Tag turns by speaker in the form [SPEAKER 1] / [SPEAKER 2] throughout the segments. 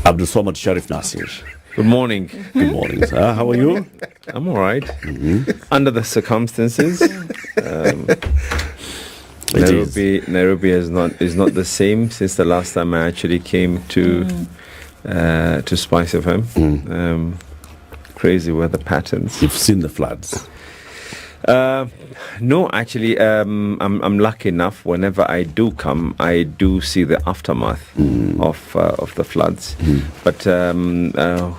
[SPEAKER 1] Abdul Samad Sharif Nasir.
[SPEAKER 2] Good morning.
[SPEAKER 1] Good morning, sir. How are you?
[SPEAKER 2] I'm all right. Under the circumstances, Nairobi is not the same since the last time I actually came to Spice FM. Crazy weather patterns.
[SPEAKER 1] You've seen the floods?
[SPEAKER 2] No, actually, I'm lucky enough. Whenever I do come, I do see the aftermath of the floods. But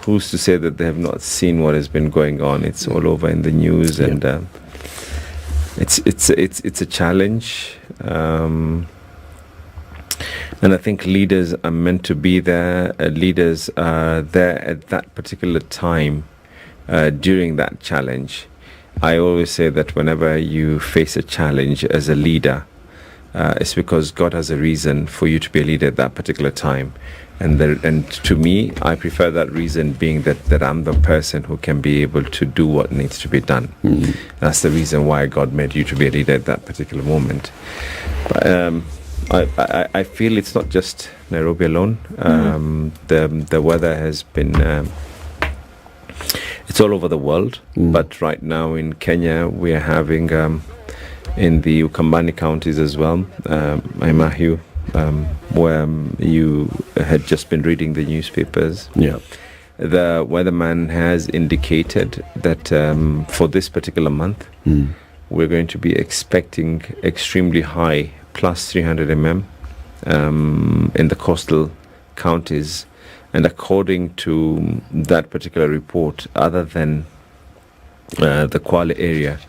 [SPEAKER 2] who's to say that they have not seen what has been going on? It's all over in the news, and it's a challenge. And I think leaders are meant to be there. Leaders are there at that particular time during that challenge. I always say that whenever you face a challenge as a leader, it's because God has a reason for you to be a leader at that particular time. And to me, I prefer that reason being that I'm the person who can be able to do what needs to be done. That's the reason why God made you to be a leader at that particular moment. But I feel it's not just Nairobi alone. The weather has been... it's all over the world, but right now in Kenya we are having in the Ukambani counties as well, Aimahiu, where you had just been reading the newspapers.
[SPEAKER 1] Yeah.
[SPEAKER 2] The weatherman has indicated that for this particular month we're going to be expecting extremely high, plus 300 mm in the coastal counties. And according to that particular report, other than the Kwale area,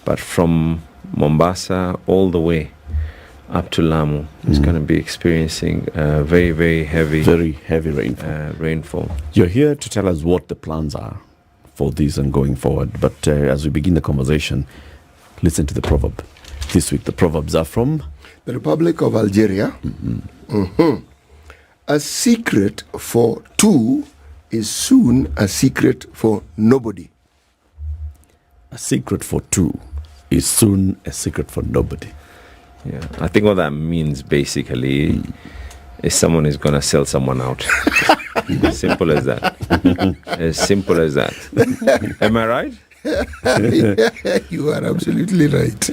[SPEAKER 2] but from Mombasa all the way up to Lamu, is going to be experiencing very, very heavy rainfall.
[SPEAKER 1] You're here to tell us what the plans are for this and going forward. But as we begin the conversation, listen to the proverb. This week, the proverbs are from
[SPEAKER 3] the Republic of Algeria. A secret for two is soon a secret for nobody.
[SPEAKER 1] A secret for two is soon a secret for nobody.
[SPEAKER 2] Yeah, I think what that means basically is someone is going to sell someone out. As simple as that. As simple as that. Am I right?
[SPEAKER 3] You are absolutely right.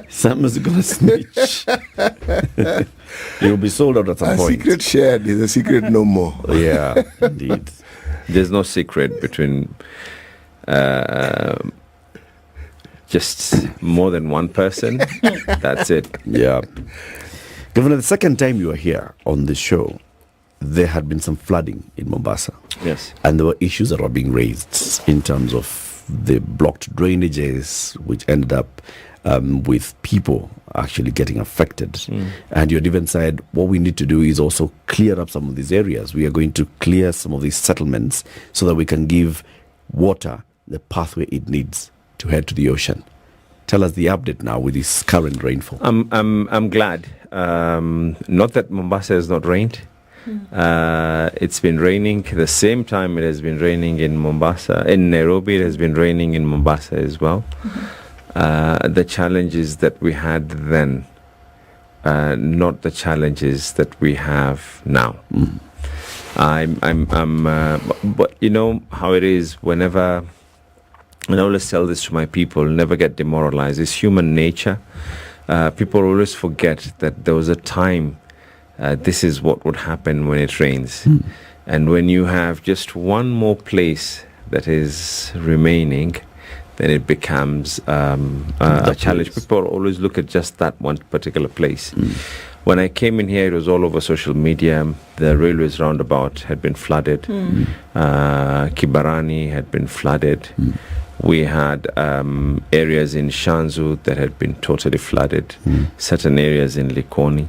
[SPEAKER 1] Someone's going to snitch. You'll be sold out at some point.
[SPEAKER 3] A secret shared is a secret no more.
[SPEAKER 1] Yeah, indeed.
[SPEAKER 2] There's no secret between just more than one person. That's it.
[SPEAKER 1] Yeah. Governor, the second time you were here on this show, there had been some flooding in Mombasa.
[SPEAKER 2] Yes.
[SPEAKER 1] And there were issues that were being raised in terms of the blocked drainages, which ended up with people actually getting affected. And you had even said, what we need to do is also clear up some of these areas. We are going to clear some of these settlements so that we can give water the pathway it needs to head to the ocean. Tell us the update now with this current rainfall.
[SPEAKER 2] I'm glad. Not that Mombasa has not rained. It's been raining the same time it has been raining in Mombasa. In Nairobi, it has been raining in Mombasa as well. The challenges that we had then, not the challenges that we have now. But you know how it is whenever, and I always tell this to my people, never get demoralized. It's human nature. People always forget that there was a time this is what would happen when it rains. And when you have just one more place that is remaining, then it becomes a challenge. People always look at just that one particular place. When I came in here, it was all over social media. The railways roundabout had been flooded. Kibarani had been flooded. We had areas in Shanzu that had been totally flooded. Certain areas in Likoni.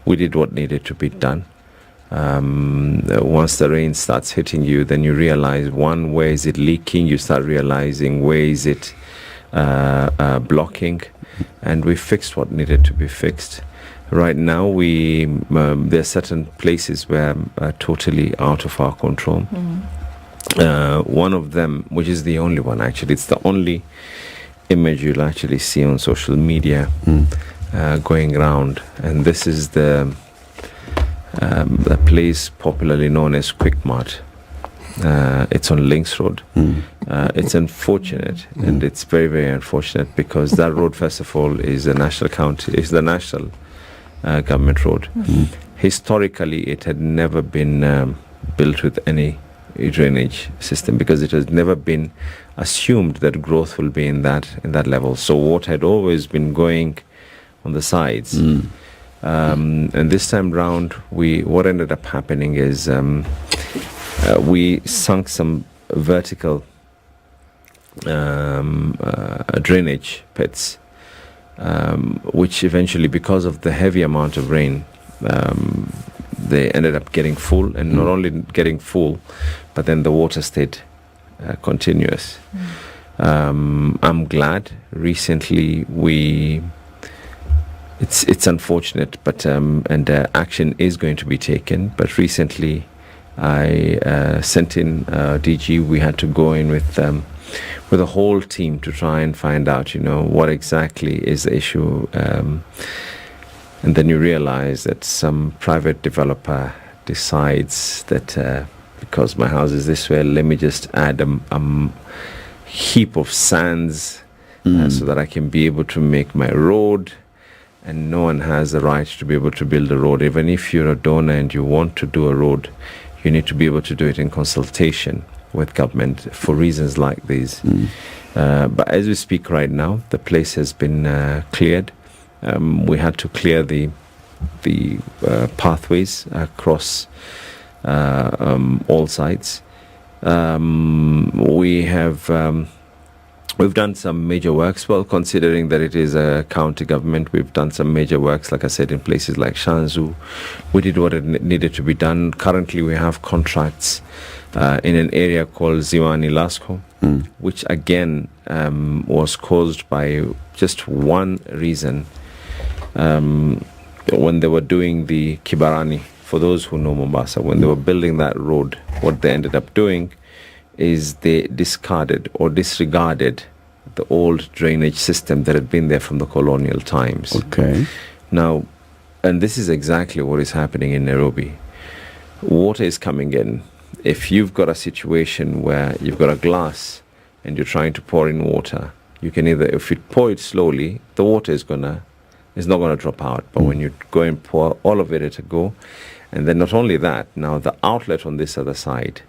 [SPEAKER 2] We did what needed to be done. Once the rain starts hitting you, then you realize, one, where is it leaking? You start realizing where is it blocking, and we fixed what needed to be fixed. Right now, there are certain places where are totally out of our control. One of them, which is the only one actually, it's the only image you'll actually see on social media going around, and this is the a place popularly known as Quick Mart. It's on Links Road. It's unfortunate, and it's very, very unfortunate, because that road, first of all, is the national government road. Historically, it had never been built with any drainage system, because it has never been assumed that growth will be in that level. So water had always been going on the sides. And this time round, what ended up happening is we sunk some vertical drainage pits, which eventually, because of the heavy amount of rain, they ended up getting full, and not only getting full, but then the water stayed continuous. I'm glad recently it's unfortunate, but and action is going to be taken. But recently, I sent in DG. We had to go in with a whole team to try and find out, what exactly is the issue. And then you realize that some private developer decides that because my house is this way, let me just add a heap of sands so that I can be able to make my road. And no one has the right to be able to build a road. Even if you're a donor and you want to do a road, you need to be able to do it in consultation with government for reasons like these. But as we speak right now, the place has been cleared. We had to clear the pathways across all sides. We've done some major works. Well, considering that it is a county government, we've done some major works, like I said, in places like Shanzu. We did what needed to be done. Currently, we have contracts in an area called Ziwani Lasco, which again was caused by just one reason. When they were doing the Kibarani, for those who know Mombasa, when they were building that road, what they ended up doing is they discarded or disregarded the old drainage system that had been there from the colonial times.
[SPEAKER 1] Okay.
[SPEAKER 2] Now, and this is exactly what is happening in Nairobi. Water is coming in. If you've got a situation where you've got a glass and you're trying to pour in water, you can either, if you pour it slowly, the water is not going to drop out. But when you go and pour all of it at a go, and then not only that, now the outlet on this other side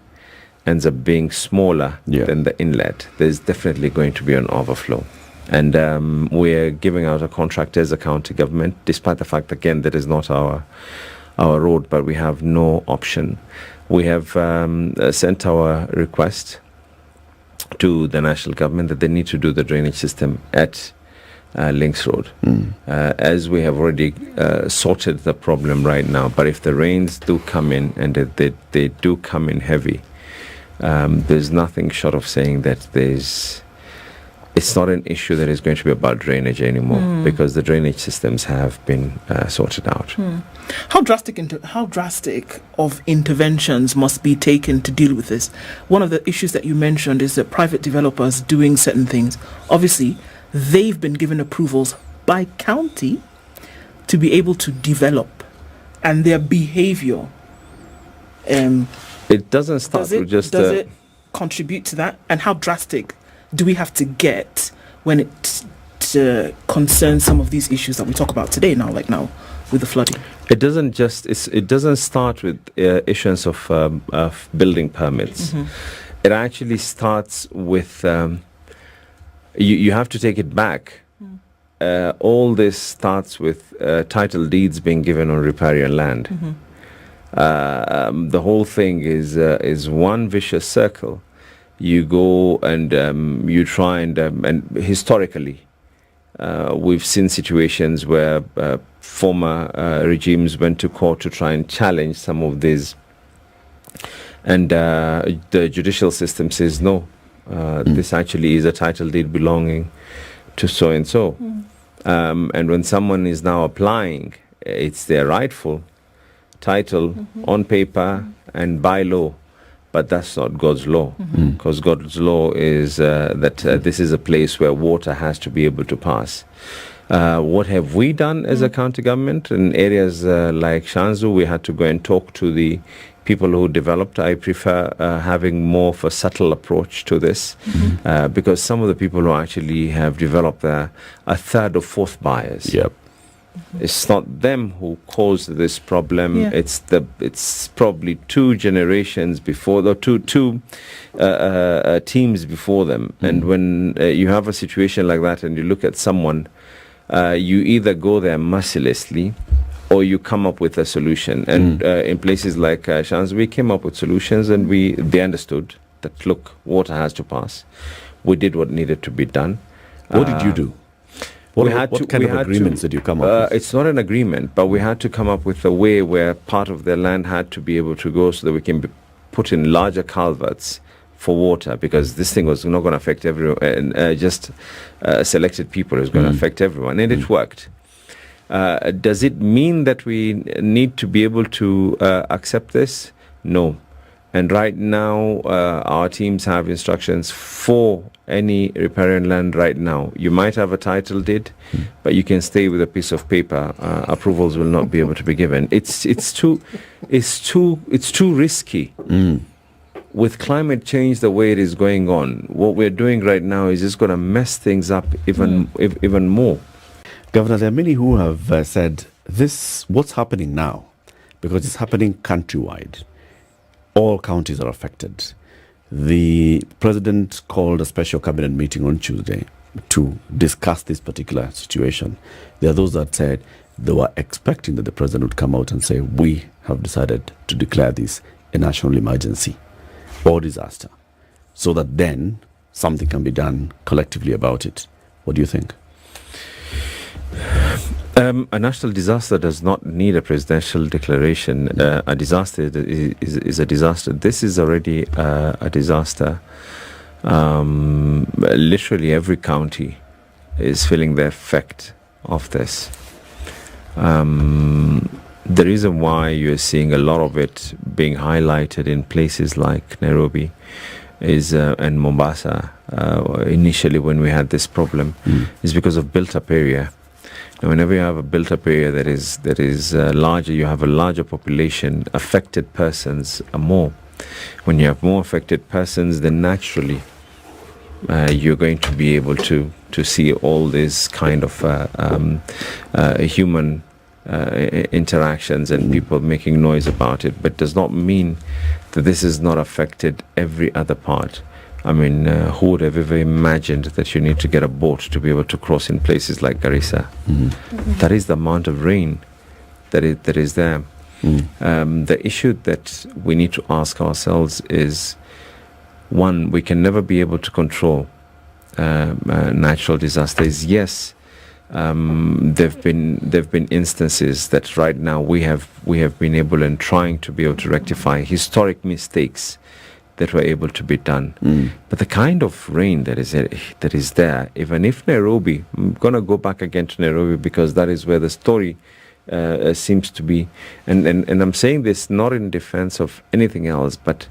[SPEAKER 2] ends up being smaller than the inlet, there's definitely going to be an overflow. And we're giving out a contract as a county government, despite the fact, again, that is not our road, but we have no option. We have sent our request to the national government that they need to do the drainage system at Links Road, as we have already sorted the problem right now. But if the rains do come in, and they do come in heavy, there's nothing short of saying that it's not an issue that is going to be about drainage anymore, because the drainage systems have been sorted out.
[SPEAKER 4] How drastic of interventions must be taken to deal with this? One of the issues that you mentioned is that private developers doing certain things. Obviously, they've been given approvals by county to be able to develop, and their behavior.
[SPEAKER 2] It doesn't start with just.
[SPEAKER 4] Does it contribute to that? And how drastic do we have to get when it concerns some of these issues that we talk about today now, like now with the flooding?
[SPEAKER 2] It doesn't start with issuance of building permits. It actually starts with you have to take it back. All this starts with title deeds being given on riparian land. The whole thing is one vicious circle. You go and you try and historically, we've seen situations where former regimes went to court to try and challenge some of these, and the judicial system says no, this actually is a title deed belonging to so and so, and when someone is now applying, it's their rightful title on paper and by law. But that's not God's law, because God's law is that this is a place where water has to be able to pass. What have we done as a county government? In areas like Shanzu, we had to go and talk to the people who developed. I prefer having more of a subtle approach to this, because some of the people who actually have developed are third or fourth buyers.
[SPEAKER 1] Yep.
[SPEAKER 2] It's not them who caused this problem.
[SPEAKER 4] Yeah.
[SPEAKER 2] It's probably two generations before, or two teams before them. And when you have a situation like that, and you look at someone, you either go there mercilessly, or you come up with a solution. And in places like Shanz, we came up with solutions, and they understood that, look, water has to pass. We did what needed to be done.
[SPEAKER 1] What did you do? What kind of agreements did you come up with?
[SPEAKER 2] It's not an agreement, but we had to come up with a way where part of their land had to be able to go, so that we can put in larger culverts for water, because this thing was not going to affect everyone, just selected people. It was going to affect everyone, and it worked. Does it mean that we need to be able to accept this? No. And right now, our teams have instructions for any riparian land right now. You might have a title deed, but you can stay with a piece of paper. Approvals will not be able to be given. It's too risky. With climate change the way it is going on, what we're doing right now is just going to mess things up even more.
[SPEAKER 1] Governor, there are many who have said what's happening now, because it's happening countrywide. All counties are affected. The president called a special cabinet meeting on Tuesday to discuss this particular situation. There are those that said they were expecting that the president would come out and say, we have decided to declare this a national emergency or disaster, so that then something can be done collectively about it. What do you think?
[SPEAKER 2] A national disaster does not need a presidential declaration. A disaster is a disaster. This is already a disaster. Literally every county is feeling the effect of this. The reason why you're seeing a lot of it being highlighted in places like Nairobi and Mombasa, initially when we had this problem, is because of built-up area. Now, whenever you have a built-up area that is larger, you have a larger population. Affected persons are more. When you have more affected persons, then naturally you're going to be able to see all these kind of human interactions and people making noise about it. But does not mean that this has not affected every other part. I mean, who would have ever imagined that you need to get a boat to be able to cross in places like Garissa? That is the amount of rain that is there. The issue that we need to ask ourselves is, one, we can never be able to control natural disasters. Yes, there've been instances that right now we have been able and trying to be able to rectify historic mistakes that were able to be done. But the kind of rain that is there, even if Nairobi, I'm going to go back again to Nairobi because that is where the story seems to be, and I'm saying this not in defense of anything else, but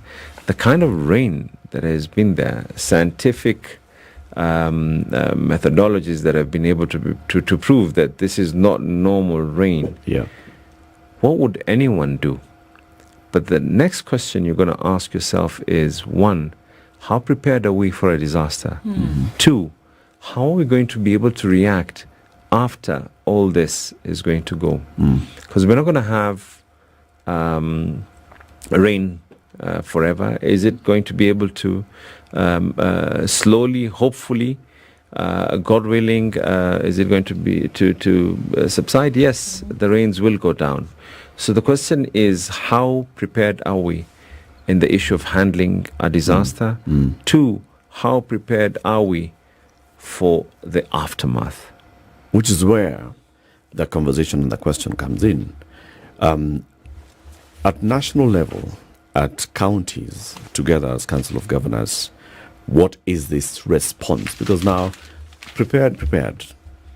[SPEAKER 2] the kind of rain that has been there, scientific methodologies that have been able to prove that this is not normal rain.
[SPEAKER 1] Yeah. What
[SPEAKER 2] would anyone do? But the next question you're going to ask yourself is, one, how prepared are we for a disaster? Two, how are we going to be able to react after all this is going to go? Because we're not going to have rain forever. Is it going to be able to slowly, hopefully, God willing, is it going to be to subside? Yes, the rains will go down. So the question is, how prepared are we in the issue of handling a disaster? Two, how prepared are we for the aftermath?
[SPEAKER 1] Which is where the conversation and the question comes in. At national level, at counties, together as Council of Governors, what is this response? Because now, prepared.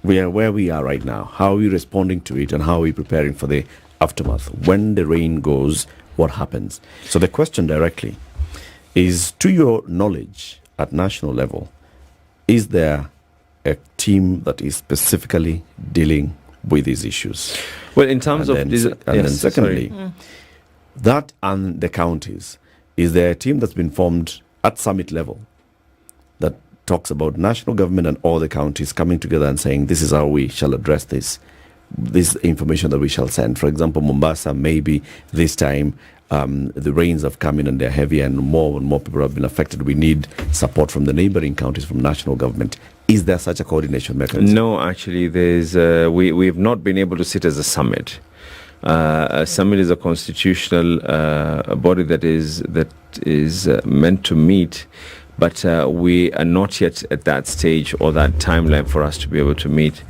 [SPEAKER 1] We are where we are right now. How are we responding to it, and how are we preparing for the aftermath? When the rain goes, what happens? So the question directly is, to your knowledge, at national level, is there a team that is specifically dealing with these issues?
[SPEAKER 2] Well, in terms of
[SPEAKER 1] Then secondly, that and the counties, is there a team that's been formed at summit level that talks about national government and all the counties coming together and saying, this is how we shall address this information that we shall send? For example, Mombasa, maybe this time the rains have come in and they're heavy and more people have been affected. We need support from the neighboring counties, from national government. Is there such a coordination mechanism?
[SPEAKER 2] No, actually, we've not been able to sit as a summit. A summit is a constitutional body that is meant to meet, but we are not yet at that stage or that timeline for us to be able to meet.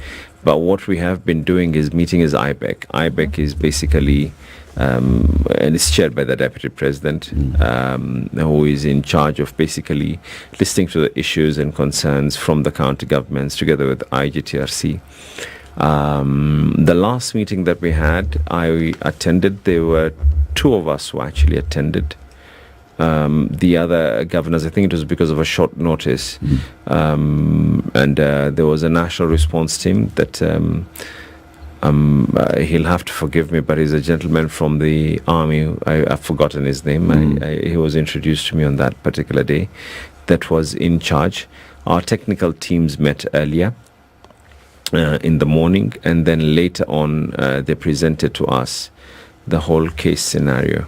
[SPEAKER 2] But what we have been doing is meeting as IBEC. IBEC is basically, and it's chaired by the Deputy President, who is in charge of basically listening to the issues and concerns from the county governments together with IGTRC. The last meeting that we had, I attended. There were two of us who actually attended. The other governors, I think it was because of a short notice, and there was a national response team that he'll have to forgive me, but he's a gentleman from the army. I've forgotten his name. He was introduced to me on that particular day. That was in charge. Our technical teams met earlier in the morning, and then later on they presented to us the whole case scenario.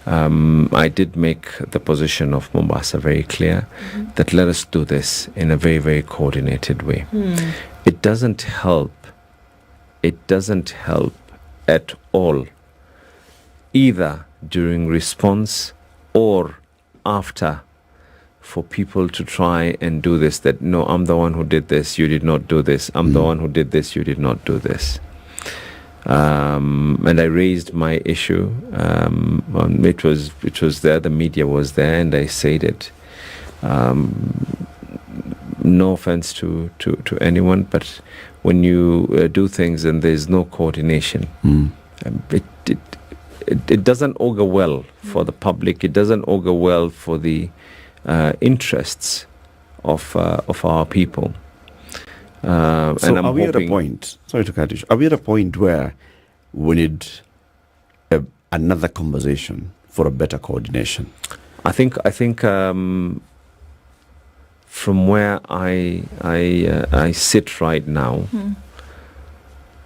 [SPEAKER 2] I did make the position of Mombasa very clear that let us do this in a very, very coordinated way. It doesn't help at all, either during response or after, for people to try and do this, that no, I'm the one who did this, you did not do this. I'm the one who did this, you did not do this. And I raised my issue. It was there, the media was there, and I said it. No offense to anyone, but when you do things and there's no coordination, it doesn't augur well for the public. It doesn't augur well for the interests of our people.
[SPEAKER 1] So
[SPEAKER 2] and
[SPEAKER 1] are we at a point? Sorry to cut you. Are we at a point where we need another conversation for a better coordination?
[SPEAKER 2] I think from where I sit right now,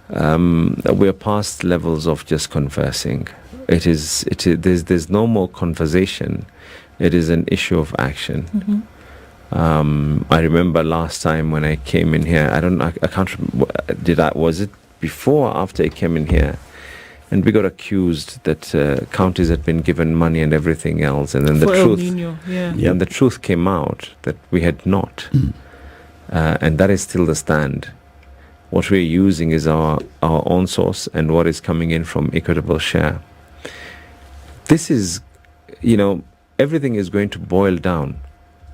[SPEAKER 2] we're past levels of just conversing. There's no more conversation. It is an issue of action. I remember last time when I came in here, I can't remember, was it before or after I came in here? And we got accused that counties had been given money and everything else, and then the truth came out that we had not. And that is still the stand. What we're using is our own source and what is coming in from equitable share. This is, everything is going to boil down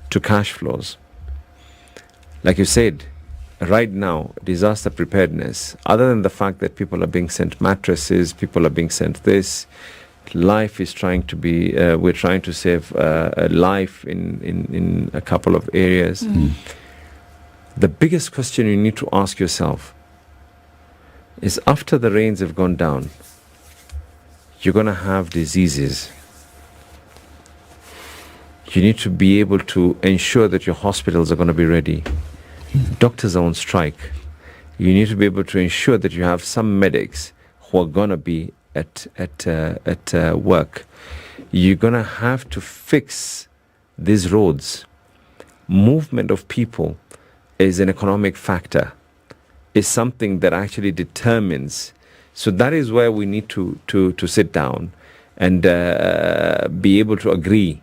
[SPEAKER 2] to cash flows. Like you said, right now, disaster preparedness, other than the fact that people are being sent mattresses, people are being sent this, life is trying to be, we're trying to save a life in a couple of areas. The biggest question you need to ask yourself is, after the rains have gone down, you're going to have diseases. You need to be able to ensure that your hospitals are going to be ready. Doctors are on strike. You need to be able to ensure that you have some medics who are going to be at work. You're going to have to fix these roads. Movement of people is an economic factor, is something that actually determines. So that is where we need to sit down and be able to agree.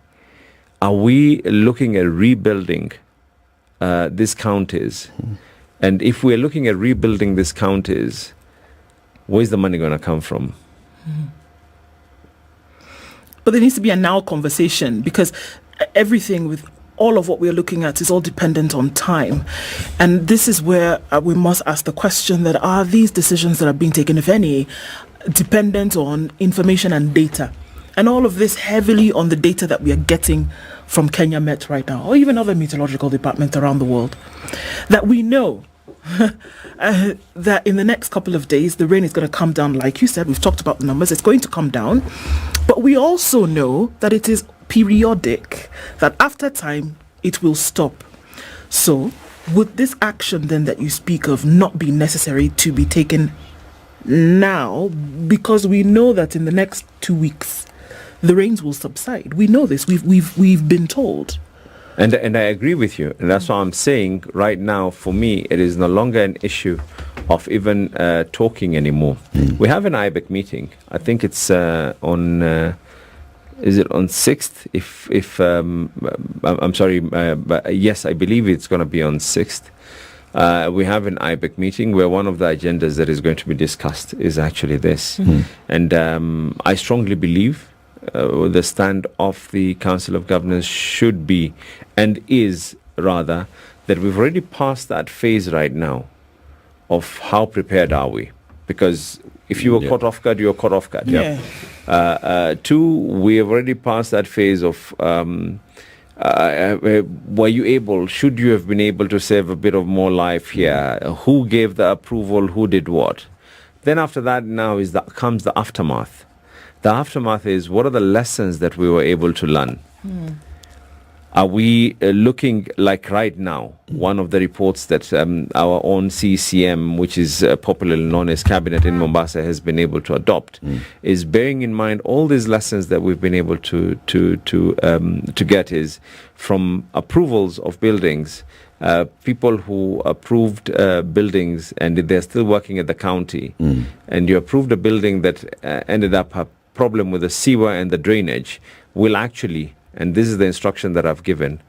[SPEAKER 2] Are we looking at rebuilding these counties? And if we're looking at rebuilding these counties, where's the money going to come from?
[SPEAKER 4] But there needs to be a now conversation, because everything with all of what we're looking at is all dependent on time. And this is where we must ask the question that, are these decisions that are being taken, if any, dependent on information and data? And all of this heavily on the data that we are getting from Kenya Met right now, or even other meteorological departments around the world, that we know that in the next couple of days, the rain is going to come down. Like you said, we've talked about the numbers. It's going to come down. But we also know that it is periodic, that after time, it will stop. So would this action then that you speak of not be necessary to be taken now? Because we know that in the next 2 weeks, the rains will subside. We know this. We've been told.
[SPEAKER 2] And I agree with you. And that's why I'm saying right now, for me, it is no longer an issue of even talking anymore. We have an IBEC meeting. I think it's on, is it on 6th? I'm sorry, but yes, I believe it's going to be on 6th. We have an IBEC meeting where one of the agendas that is going to be discussed is actually this. And I strongly believe the stand of the Council of Governors should be, and is rather, that we've already passed that phase right now of how prepared are we. Because if you were caught off guard, you were caught off guard. Two, we have already passed that phase of were you able, should you have been able to save a bit of more life here? Who gave the approval? Who did what? Then after that now comes the aftermath. The aftermath is, what are the lessons that we were able to learn? Are we looking like right now, one of the reports that our own CCM, which is popularly known as Cabinet in Mombasa, has been able to adopt, is bearing in mind all these lessons that we've been able to get is from approvals of buildings, people who approved buildings and they're still working at the county, and you approved a building that ended up a problem with the sewer and the drainage, will actually, and this is the instruction that I've given,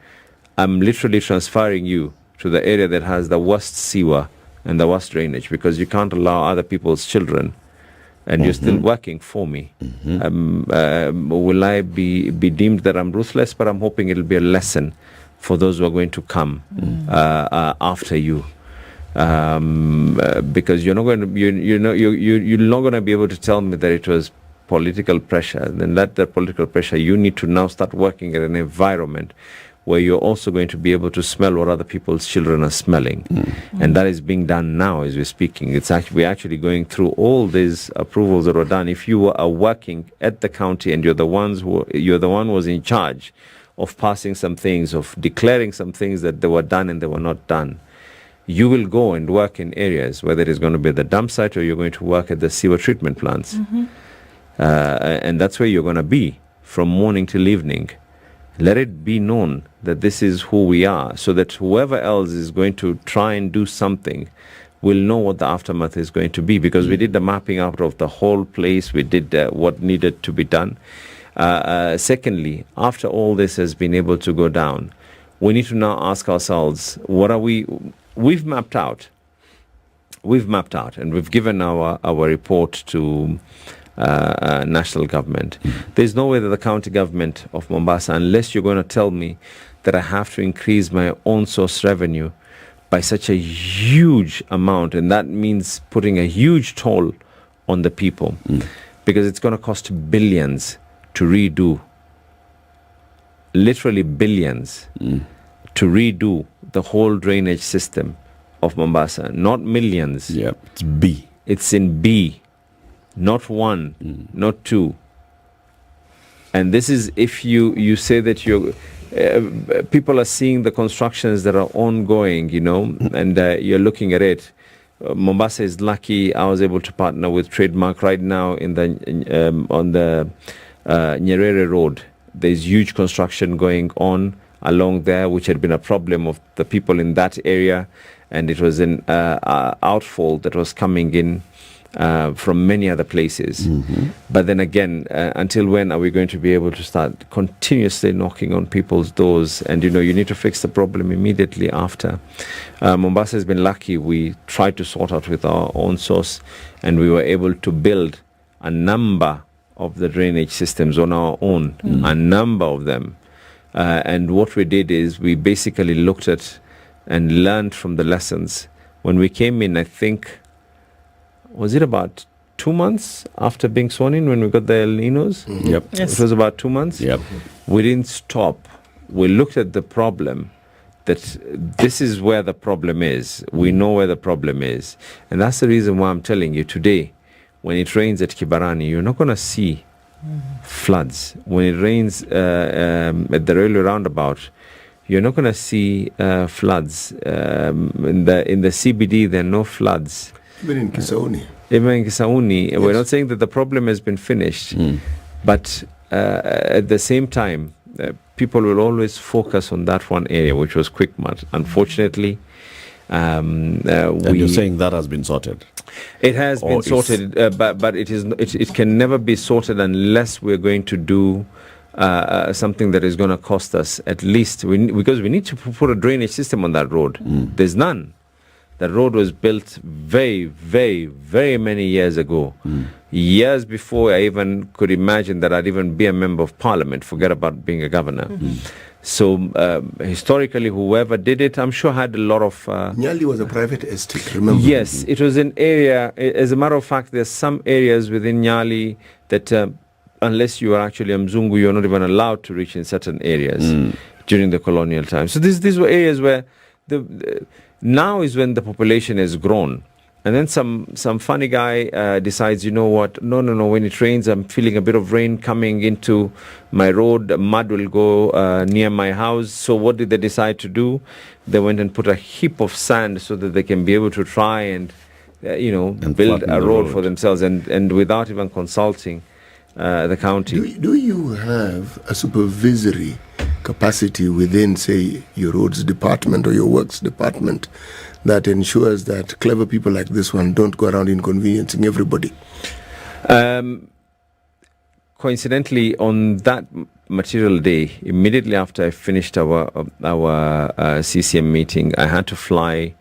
[SPEAKER 2] I'm literally transferring you to the area that has the worst sewer and the worst drainage, because you can't allow other people's children, and you're still working for me. Will I be deemed that I'm ruthless? But I'm hoping it'll be a lesson for those who are going to come after you. Because you're not going to, you're not going to be able to tell me that it was political pressure. Then let that political pressure, you need to now start working at an environment where you're also going to be able to smell what other people's children are smelling. And that is being done now as we're speaking. It's actually, we're actually going through all these approvals that were done. If you are working at the county and you're the one who was in charge of passing some things, of declaring some things that they were done and they were not done, you will go and work in areas, whether it is going to be the dump site or you're going to work at the sewer treatment plants. And that's where you're going to be from morning till evening. Let it be known that this is who we are, so that whoever else is going to try and do something will know what the aftermath is going to be, because we did the mapping out of the whole place. We did what needed to be done. Secondly, after all this has been able to go down, we need to now ask ourselves, what are we've mapped out, and we've given our report to national government. There's no way that the county government of Mombasa, unless you're going to tell me that I have to increase my own source revenue by such a huge amount, and that means putting a huge toll on the people, because it's going to cost billions to redo, literally billions, to redo the whole drainage system of Mombasa. Not millions.
[SPEAKER 1] Yeah, it's B.
[SPEAKER 2] It's in B. Not one, not two. And this is if you say that people are seeing the constructions that are ongoing, and you're looking at it. Mombasa is lucky. I was able to partner with Trademark right now in the on the Nyerere Road. There's huge construction going on along there, which had been a problem of the people in that area, and it was an outfall that was coming in from many other places. But then again, until when are we going to be able to start continuously knocking on people's doors? And you need to fix the problem immediately after. Mombasa has been lucky. We tried to sort out with our own source, and we were able to build a number of the drainage systems on our own, a number of them. And what we did is we basically looked at and learned from the lessons. When we came in, I think, was it about 2 months after being sworn in when we got the El Ninos?
[SPEAKER 1] Yep.
[SPEAKER 4] Yes.
[SPEAKER 2] It was about 2 months.
[SPEAKER 1] Yep.
[SPEAKER 2] We didn't stop we looked at the problem, that this is where the problem is. We know where the problem is. And that's the reason why I'm telling you today, when it rains at Kibarani, you're not going to see floods. When it rains at the railway roundabout, you're not going to see floods. In the CBD, there are no floods.
[SPEAKER 3] Even in Kisauni.
[SPEAKER 2] Yes. We're not saying that the problem has been finished, but at the same time, people will always focus on that one area, which was Quickmart. Unfortunately,
[SPEAKER 1] and you're saying that has been sorted?
[SPEAKER 2] It has been sorted, but it can never be sorted unless we're going to do something that is going to cost us at least, because we need to put a drainage system on that road. There's none. The road was built very, very, very many years ago. Years before I even could imagine that I'd even be a member of parliament, forget about being a governor. So historically, whoever did it, I'm sure had a lot of...
[SPEAKER 3] Nyali was a private estate, remember?
[SPEAKER 2] Yes, it was an area. As a matter of fact, there's some areas within Nyali that unless you are actually a Mzungu, you're not even allowed to reach in certain areas during the colonial times. So these were areas where now is when the population has grown. And then some funny guy decides, you know what, no, when it rains, I'm feeling a bit of rain coming into my road, mud will go near my house. So what did they decide to do? They went and put a heap of sand so that they can be able to try and build a road for themselves, and without even consulting the county.
[SPEAKER 3] Do you have a supervisory capacity within, say, your roads department or your works department that ensures that clever people like this one don't go around inconveniencing everybody?
[SPEAKER 2] Coincidentally, on that material day, immediately after I finished our CCM meeting, I had to fly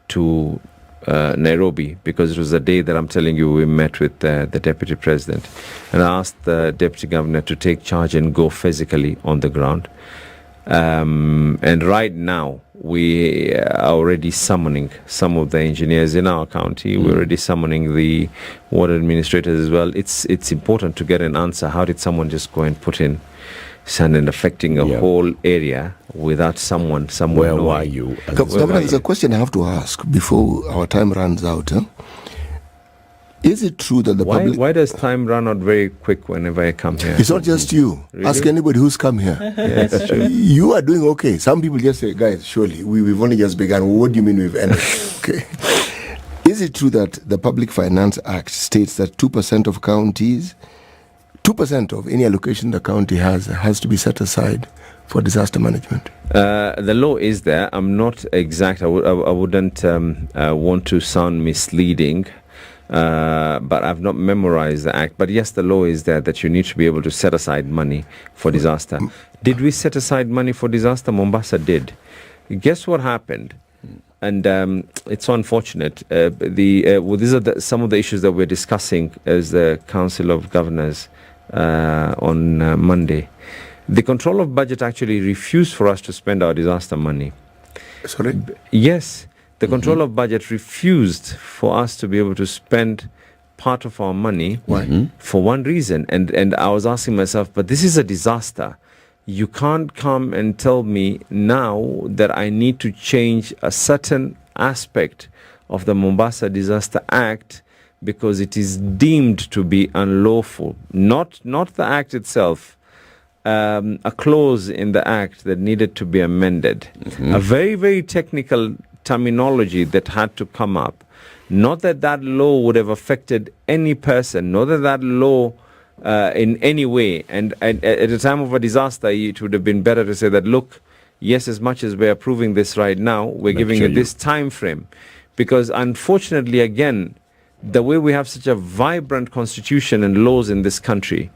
[SPEAKER 2] to Nairobi, because it was the day that I'm telling you we met with the Deputy President, and I asked the Deputy Governor to take charge and go physically on the ground. And right now we are already summoning some of the engineers in our county. We're already summoning the water administrators as well. It's important to get an answer. How did someone just go and put in sand and affecting a whole area without someone somewhere?
[SPEAKER 1] Where were you?
[SPEAKER 3] Governor, there's a question I have to ask before our time runs out. Is it true that the public...
[SPEAKER 2] Why does time run out very quick whenever I come here?
[SPEAKER 3] It's not just you.
[SPEAKER 2] Really?
[SPEAKER 3] Ask anybody who's come here.
[SPEAKER 2] Yeah, it's true.
[SPEAKER 3] You are doing okay. Some people just say, guys, surely, we've only just begun. What do you mean we've ended? Okay. Is it true that the Public Finance Act states that 2% of counties, 2% of any allocation the county has to be set aside for disaster management?
[SPEAKER 2] The law is there. I'm not exact. I wouldn't want to sound misleading. But I've not memorized the act. But yes, the law is there that you need to be able to set aside money for disaster. Did we set aside money for disaster? Mombasa did. Guess what happened? And it's so unfortunate. These are some of the issues that we're discussing as the Council of Governors on Monday. The Control of Budget actually refused for us to spend our disaster money.
[SPEAKER 3] Sorry?
[SPEAKER 2] Yes. The Control of Budget refused for us to be able to spend part of our money.
[SPEAKER 3] Why?
[SPEAKER 2] For one reason. And I was asking myself, but this is a disaster. You can't come and tell me now that I need to change a certain aspect of the Mombasa Disaster Act because it is deemed to be unlawful. Not the act itself. A clause in the act that needed to be amended. A very, very technical terminology that had to come up. Not that law would have affected any person, not that law in any way. And at the time of a disaster, it would have been better to say that, look, yes, as much as we're approving this right now, we're giving it this time frame. Because unfortunately, again, the way we have such a vibrant constitution and laws in this country,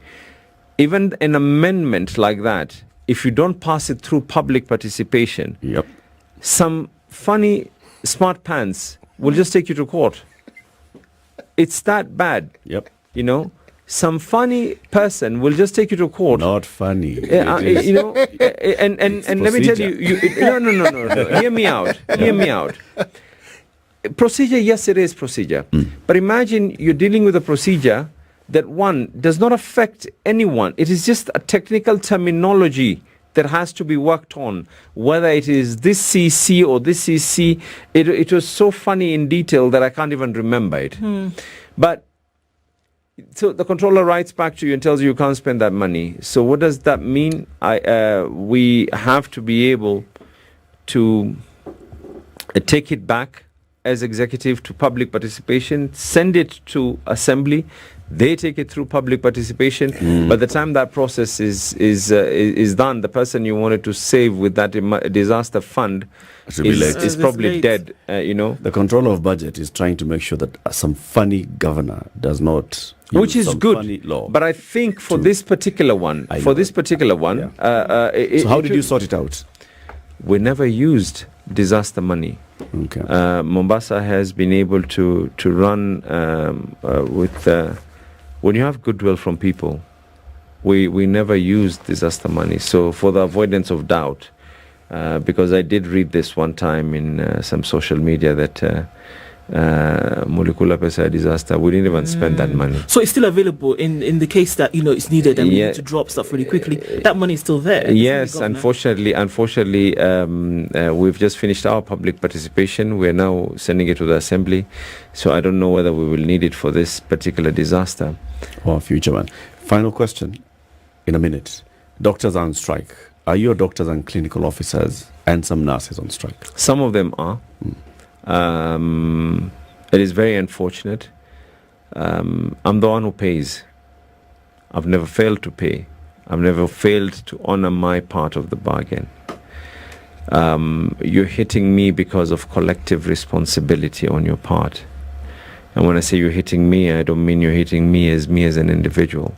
[SPEAKER 2] even an amendment like that, if you don't pass it through public participation, some funny smart pants will just take you to court. It's that bad. Some funny person will just take you to court.
[SPEAKER 1] Not funny.
[SPEAKER 2] And let me tell you, no. Hear me out. Procedure, yes, it is procedure. But imagine you're dealing with a procedure that, one, does not affect anyone. It is just a technical terminology that has to be worked on, whether it is this CC or this CC. It was so funny in detail that I can't even remember it. But so the controller writes back to you and tells you can't spend that money. So what does that mean? We have to be able to take it back as executive to public participation, send it to assembly. They take it through public participation. By the time that process is done, the person you wanted to save with that disaster fund is probably dead.
[SPEAKER 1] The controller of budget is trying to make sure that some funny governor does not.
[SPEAKER 2] Which is good,
[SPEAKER 1] law,
[SPEAKER 2] but I think for this particular one, so how
[SPEAKER 1] did you sort it out?
[SPEAKER 2] We never used disaster money.
[SPEAKER 1] Okay.
[SPEAKER 2] Mombasa has been able to run with when you have goodwill from people. We never used disaster money. So for the avoidance of doubt, because I did read this one time in some social media that. Molecular pesticide disaster, we didn't even spend that money.
[SPEAKER 4] So it's still available in the case that it's needed and we need to drop stuff really quickly. That money is still there.
[SPEAKER 2] Yes, unfortunately, we've just finished our public participation. We're now sending it to the assembly. So I don't know whether we will need it for this particular disaster
[SPEAKER 1] or future one. Final question in a minute. Doctors are on strike. Are your doctors and clinical officers and some nurses on strike?
[SPEAKER 2] Some of them are. It is very unfortunate. I'm the one who pays. I've never failed to pay. I've never failed to honor my part of the bargain. You're hitting me because of collective responsibility on your part. And when I say you're hitting me, I don't mean you're hitting me as an individual.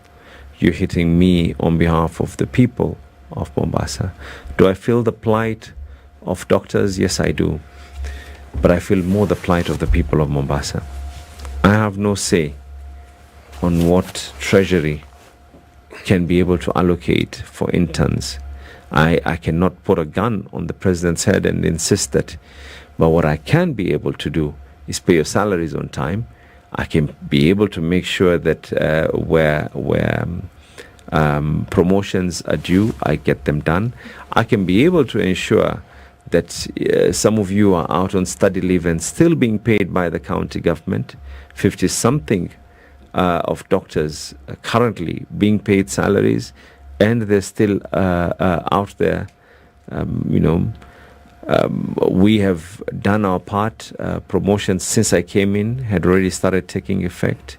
[SPEAKER 2] You're hitting me on behalf of the people of Mombasa. Do I feel the plight of doctors? Yes, I do. But I feel more the plight of the people of Mombasa. I have no say on what Treasury can be able to allocate for interns. I cannot put a gun on the president's head and insist that. But what I can be able to do is pay your salaries on time. I can be able to make sure that where promotions are due, I get them done. I can be able to ensure that some of you are out on study leave and still being paid by the county government. 50-something of doctors currently being paid salaries, and they're still out there. We have done our part. Promotions since I came in had already started taking effect.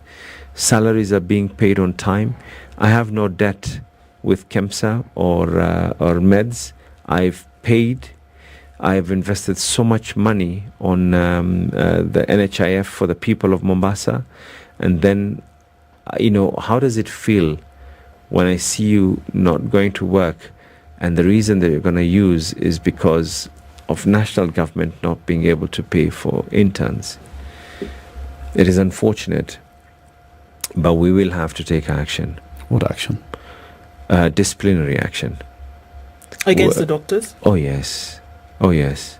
[SPEAKER 2] Salaries are being paid on time. I have no debt with KEMSA or meds. I've paid. I've invested so much money on the NHIF for the people of Mombasa. And then, how does it feel when I see you not going to work and the reason that you're going to use is because of national government not being able to pay for interns? It is unfortunate, but we will have to take action.
[SPEAKER 1] What action?
[SPEAKER 2] Disciplinary action.
[SPEAKER 4] Against the doctors?
[SPEAKER 2] Oh, yes. Oh, yes.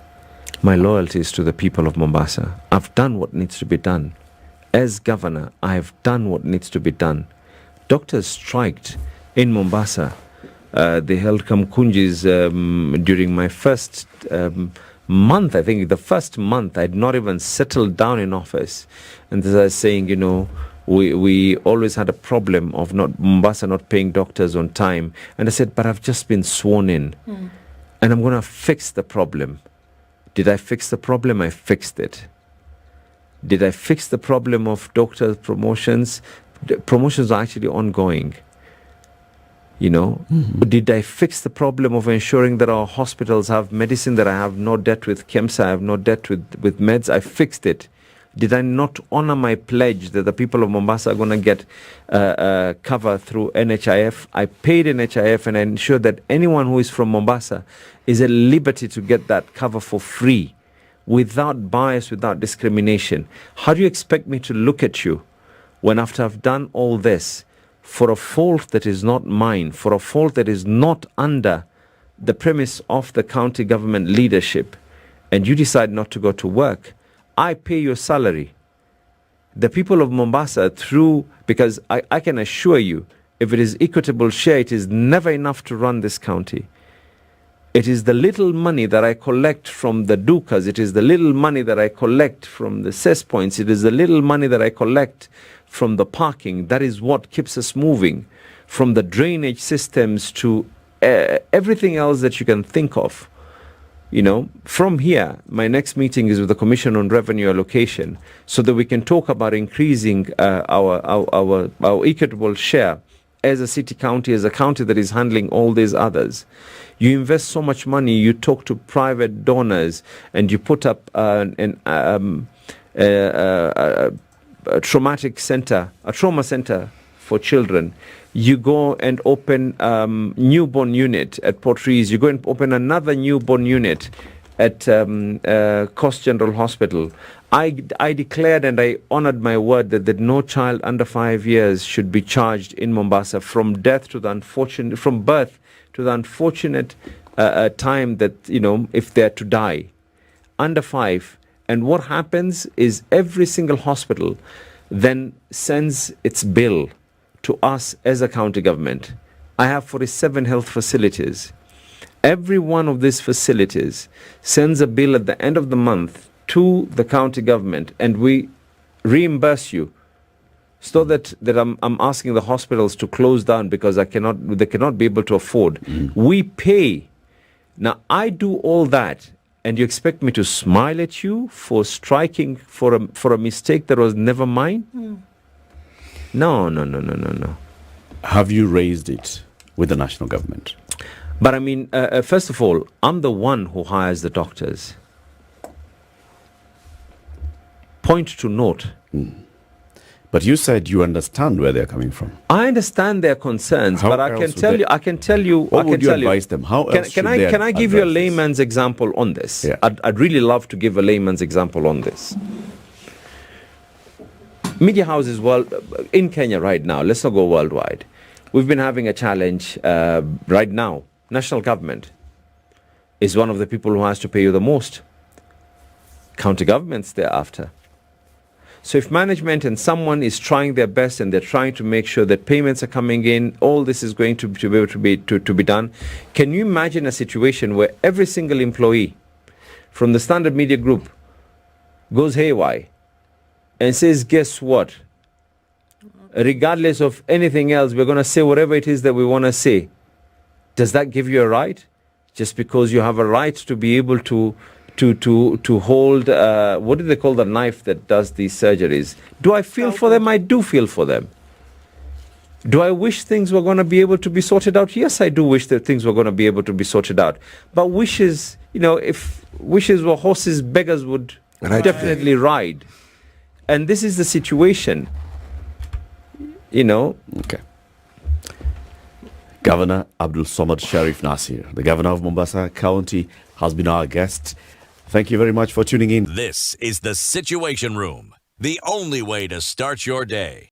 [SPEAKER 2] My loyalty is to the people of Mombasa. I've done what needs to be done. As governor, I have done what needs to be done. Doctors striked in Mombasa. They held Kamkunjis during my first month. I think the first month I'd not even settled down in office. And as I was saying, we always had a problem of Mombasa not paying doctors on time. And I said, but I've just been sworn in. And I'm going to fix the problem. Did I fix the problem? I fixed it. Did I fix the problem of doctor promotions? The promotions are actually ongoing. Did I fix the problem of ensuring that our hospitals have medicine, that I have no debt with KEMSA, I have no debt with meds? I fixed it. Did I not honor my pledge that the people of Mombasa are going to get cover through NHIF? I paid NHIF and I ensured that anyone who is from Mombasa is at liberty to get that cover for free, without bias, without discrimination. How do you expect me to look at you when after I've done all this, for a fault that is not mine, for a fault that is not under the premise of the county government leadership, and you decide not to go to work? I pay your salary. The people of Mombasa because I can assure you, if it is equitable share, it is never enough to run this county. It is the little money that I collect from the dukas. It is the little money that I collect from the cess points. It is the little money that I collect from the parking. That is what keeps us moving, from the drainage systems to everything else that you can think of. You know, from here, my next meeting is with the Commission on Revenue Allocation, so that we can talk about increasing our equitable share as a city county, as a county that is handling all these others. You invest so much money, you talk to private donors, and you put up a trauma center for children. You go and open newborn unit at Port Reitz. You go and open another newborn unit at Coast General Hospital. I declared and I honored my word that no child under 5 years should be charged in Mombasa from birth to the unfortunate time that, you know, if they're to die under 5. And what happens is every single hospital then sends its bill to us as a county government. I have 47 health facilities. Every one of these facilities sends a bill at the end of the month to the county government, and we reimburse you. So that I'm asking the hospitals to close down because they cannot be able to afford. We pay. Now I do all that, and you expect me to smile at you for striking for a mistake that was never mine? No.
[SPEAKER 1] Have you raised it with the national government?
[SPEAKER 2] But I mean, first of all, I'm the one who hires the doctors. Point to note.
[SPEAKER 1] But you said you understand where they're coming from.
[SPEAKER 2] I understand their concerns, but I can tell you.
[SPEAKER 1] What would you advise them? How else should they
[SPEAKER 2] can I give you a
[SPEAKER 1] address this?
[SPEAKER 2] layman's example on this?
[SPEAKER 1] Yeah.
[SPEAKER 2] I'd really love to give a layman's example on this. Media houses, in Kenya right now, let's not go worldwide. We've been having a challenge right now. National government is one of the people who has to pay you the most. County governments thereafter. So if management and someone is trying their best and they're trying to make sure that payments are coming in, all this is going to be able to be done. Can you imagine a situation where every single employee from the Standard Media Group goes haywire and says, guess what? Regardless of anything else, we're going to say whatever it is that we want to say. Does that give you a right? Just because you have a right to be able to hold, what do they call the knife that does these surgeries? Do I feel for them? I do feel for them. Do I wish things were going to be able to be sorted out? Yes, I do wish that things were going to be able to be sorted out. But wishes, if wishes were horses, beggars would definitely ride. And this is the situation,
[SPEAKER 1] Okay. Governor Abdul Samad Sharif Nasir, the governor of Mombasa County, has been our guest. Thank you very much for tuning in.
[SPEAKER 5] This is the Situation Room, the only way to start your day.